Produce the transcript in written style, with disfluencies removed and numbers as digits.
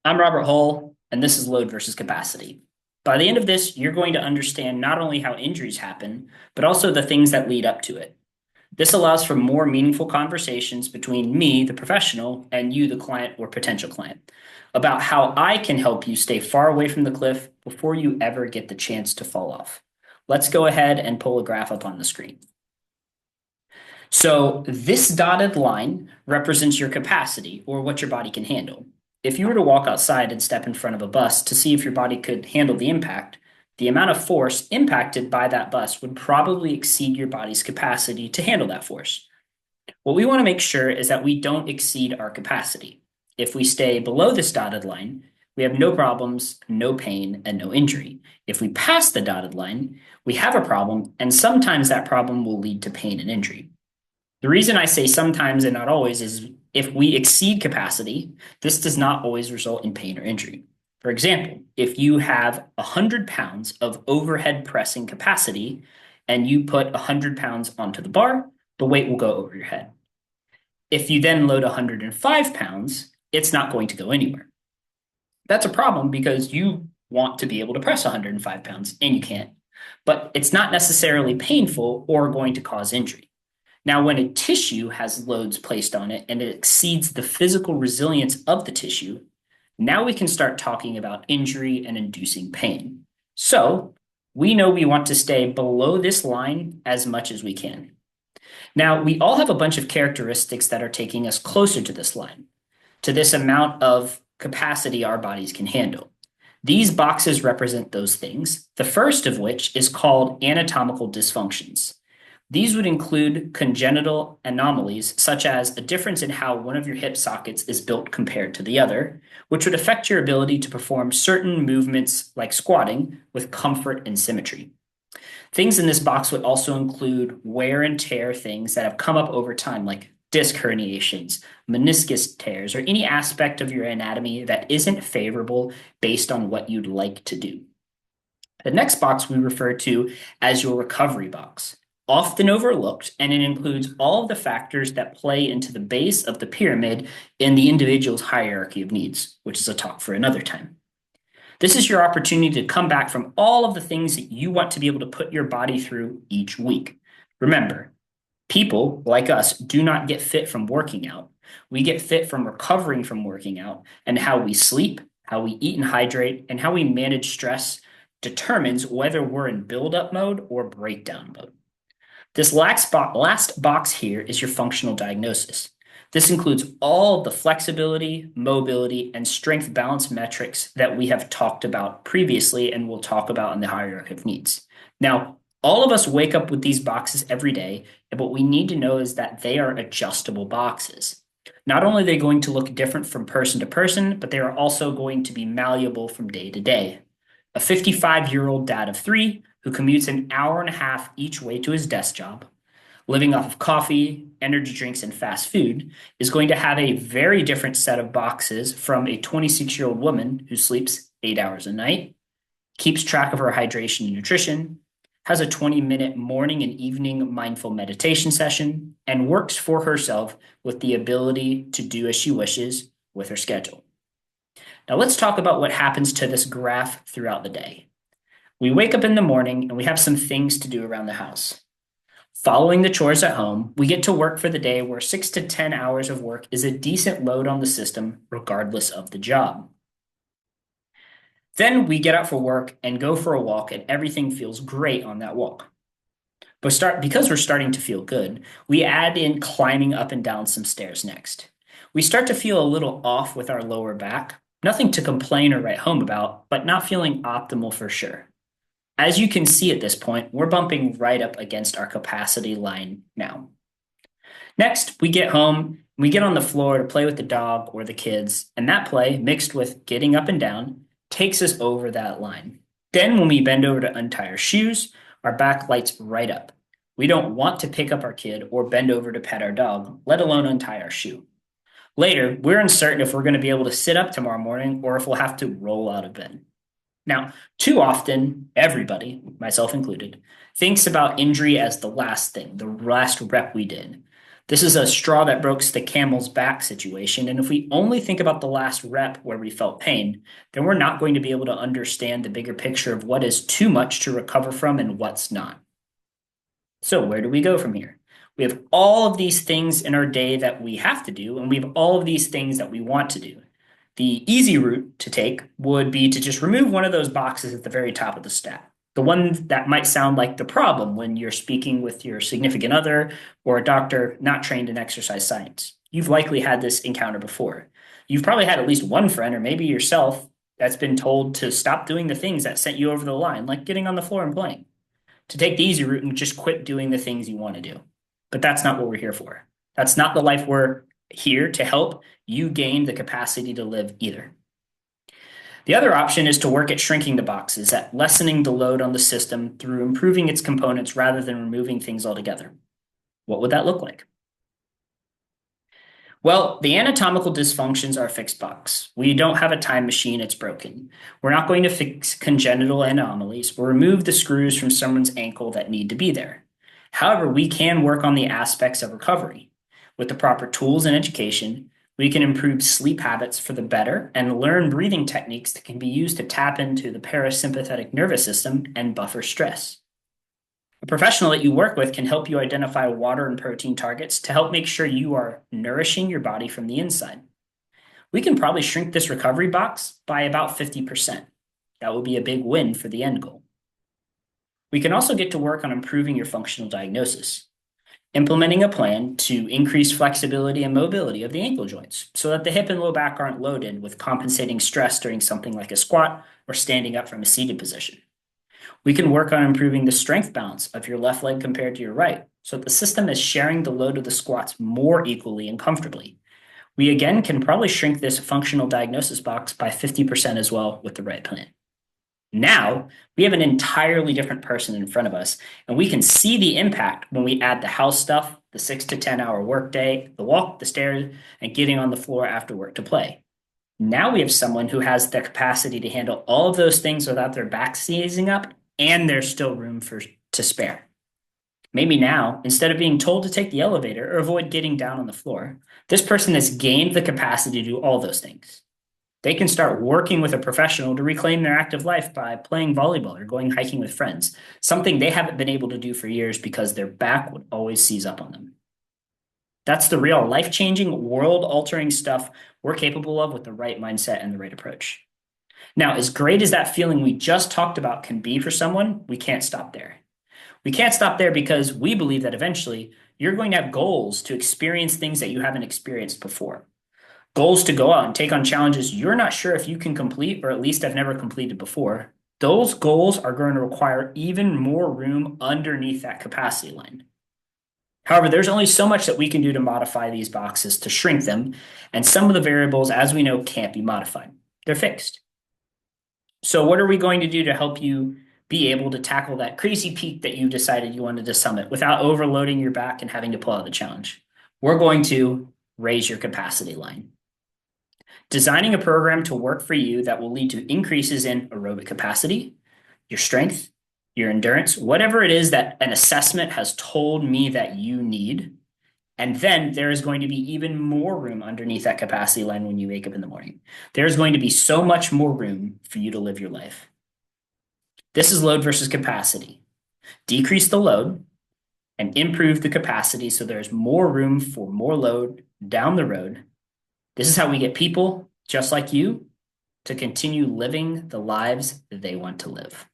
I'm Robert Hull, and this is Load versus Capacity. By the end of this, you're going to understand not only how injuries happen, but also the things that lead up to it. This allows for more meaningful conversations between me, the professional, and you, the client or potential client, about how I can help you stay far away from the cliff before you ever get the chance to fall off. Let's go ahead and pull a graph up on the screen. So this dotted line represents your capacity or what your body can handle. If you were to walk outside and step in front of a bus to see if your body could handle the impact, the amount of force impacted by that bus would probably exceed your body's capacity to handle that force. What we want to make sure is that we don't exceed our capacity. If we stay below this dotted line, we have no problems, no pain, and no injury. If we pass the dotted line, we have a problem, and sometimes that problem will lead to pain and injury. The reason I say sometimes and not always is if we exceed capacity, this does not always result in pain or injury. For example, if you have 100 pounds of overhead pressing capacity and you put 100 pounds onto the bar, the weight will go over your head. If you then load 105 pounds, it's not going to go anywhere. That's a problem because you want to be able to press 105 pounds and you can't, but it's not necessarily painful or going to cause injury. Now, when a tissue has loads placed on it and it exceeds the physical resilience of the tissue, now we can start talking about injury and inducing pain. So we know we want to stay below this line as much as we can. Now, we all have a bunch of characteristics that are taking us closer to this line, to this amount of capacity our bodies can handle. These boxes represent those things, the first of which is called anatomical dysfunctions. These would include congenital anomalies, such as a difference in how one of your hip sockets is built compared to the other, which would affect your ability to perform certain movements like squatting with comfort and symmetry. Things in this box would also include wear and tear things that have come up over time, like disc herniations, meniscus tears, or any aspect of your anatomy that isn't favorable based on what you'd like to do. The next box we refer to as your recovery box, often overlooked, and it includes all of the factors that play into the base of the pyramid in the individual's hierarchy of needs, which is a talk for another time. This is your opportunity to come back from all of the things that you want to be able to put your body through each week. Remember, people like us do not get fit from working out. We get fit from recovering from working out, and how we sleep, how we eat and hydrate, and how we manage stress determines whether we're in build-up mode or breakdown mode. This last box here is your functional diagnosis. This includes all the flexibility, mobility, and strength balance metrics that we have talked about previously and will talk about in the hierarchy of needs. Now, all of us wake up with these boxes every day, and what we need to know is that they are adjustable boxes. Not only are they going to look different from person to person, but they are also going to be malleable from day to day. A 55-year-old dad of three who commutes an hour and a half each way to his desk job, living off of coffee, energy drinks, and fast food, is going to have a very different set of boxes from a 26-year-old woman who sleeps 8 hours a night, keeps track of her hydration and nutrition, has a 20-minute morning and evening mindful meditation session, and works for herself with the ability to do as she wishes with her schedule. Now, let's talk about what happens to this graph throughout the day. We wake up in the morning and we have some things to do around the house. Following the chores at home, we get to work for the day where 6 to 10 hours of work is a decent load on the system, regardless of the job. Then we get out for work and go for a walk, and everything feels great on that walk. Because we're starting to feel good, we add in climbing up and down some stairs next. We start to feel a little off with our lower back, nothing to complain or write home about, but not feeling optimal for sure. As you can see at this point, we're bumping right up against our capacity line now. Next, we get home, we get on the floor to play with the dog or the kids, and that play, mixed with getting up and down, takes us over that line. Then, when we bend over to untie our shoes, our back lights right up. We don't want to pick up our kid or bend over to pet our dog, let alone untie our shoe. Later, we're uncertain if we're going to be able to sit up tomorrow morning or if we'll have to roll out of bed. Now, too often, everybody, myself included, thinks about injury as the last thing, the last rep we did. This is a straw that broke the camel's back situation. And if we only think about the last rep where we felt pain, then we're not going to be able to understand the bigger picture of what is too much to recover from and what's not. So, where do we go from here? We have all of these things in our day that we have to do, and we have all of these things that we want to do. The easy route to take would be to just remove one of those boxes at the very top of the stack. The one that might sound like the problem when you're speaking with your significant other or a doctor not trained in exercise science. You've likely had this encounter before. You've probably had at least one friend or maybe yourself that's been told to stop doing the things that sent you over the line, like getting on the floor and playing, to take the easy route and just quit doing the things you want to do. But that's not what we're here for. That's not the life we're here to help you gain the capacity to live either. The other option is to work at shrinking the boxes, at lessening the load on the system through improving its components rather than removing things altogether. What would that look like? Well, the anatomical dysfunctions are a fixed box. We don't have a time machine, it's broken. We're not going to fix congenital anomalies or remove the screws from someone's ankle that need to be there. However, we can work on the aspects of recovery. With the proper tools and education, we can improve sleep habits for the better and learn breathing techniques that can be used to tap into the parasympathetic nervous system and buffer stress. A professional that you work with can help you identify water and protein targets to help make sure you are nourishing your body from the inside. We can probably shrink this recovery box by about 50%. That will be a big win for the end goal. We can also get to work on improving your functional diagnosis, implementing a plan to increase flexibility and mobility of the ankle joints so that the hip and low back aren't loaded with compensating stress during something like a squat or standing up from a seated position. We can work on improving the strength balance of your left leg compared to your right so that the system is sharing the load of the squats more equally and comfortably. We again can probably shrink this functional diagnosis box by 50% as well with the right plan. Now we have an entirely different person in front of us, and we can see the impact when we add the house stuff, the 6 to 10 hour workday, the walk, the stairs, and getting on the floor after work to play. Now we have someone who has the capacity to handle all of those things without their back seizing up, and there's still room to spare. Maybe now, instead of being told to take the elevator or avoid getting down on the floor, this person has gained the capacity to do all those things. They can start working with a professional to reclaim their active life by playing volleyball or going hiking with friends, something they haven't been able to do for years because their back would always seize up on them. That's the real life-changing, world-altering stuff we're capable of with the right mindset and the right approach. Now, as great as that feeling we just talked about can be for someone, we can't stop there. We can't stop there because we believe that eventually you're going to have goals to experience things that you haven't experienced before. Goals to go out and take on challenges you're not sure if you can complete, or at least have never completed before. Those goals are going to require even more room underneath that capacity line. However, there's only so much that we can do to modify these boxes to shrink them, and some of the variables, as we know, can't be modified. They're fixed. So what are we going to do to help you be able to tackle that crazy peak that you decided you wanted to summit without overloading your back and having to pull out the challenge? We're going to raise your capacity line. Designing a program to work for you that will lead to increases in aerobic capacity, your strength, your endurance, whatever it is that an assessment has told me that you need. And then there is going to be even more room underneath that capacity line when you wake up in the morning. There's going to be so much more room for you to live your life. This is load versus capacity. Decrease the load and improve the capacity so there's more room for more load down the road. This is how we get people just like you to continue living the lives that they want to live.